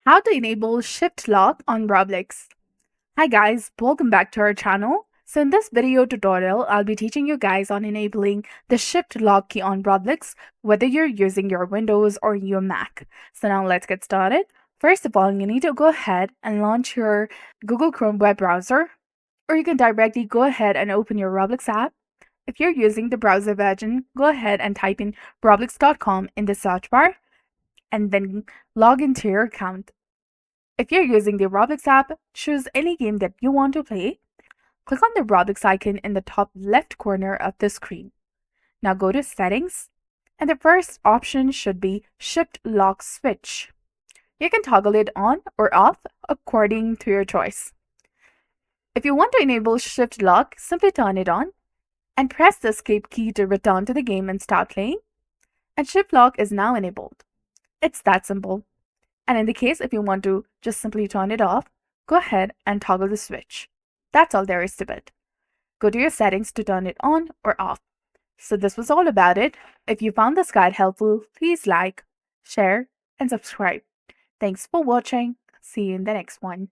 How to enable shift lock on Roblox. Hi guys, welcome back to our channel. So in this video tutorial, I'll be teaching you guys on enabling the shift lock key on Roblox, whether you're using your Windows or your Mac. So now let's get started. First of all, you need to go ahead and launch your Google Chrome web browser, or you can directly go ahead and open your Roblox app. If you're using the browser version, go ahead and type in roblox.com in the search bar and then log into your account. If you're using the Roblox app, choose any game that you want to play. Click on the Roblox icon in the top left corner of the screen. Now go to Settings, and the first option should be Shift Lock Switch. You can toggle it on or off according to your choice. If you want to enable Shift Lock, simply turn it on and press the Escape key to return to the game and start playing. And Shift Lock is now enabled. It's that simple. And in the case if you want to just simply turn it off, go ahead and toggle the switch. That's all there is to it. Go to your settings to turn it on or off. So this was all about it. If you found this guide helpful, please like, share, and subscribe. Thanks for watching. See you in the next one.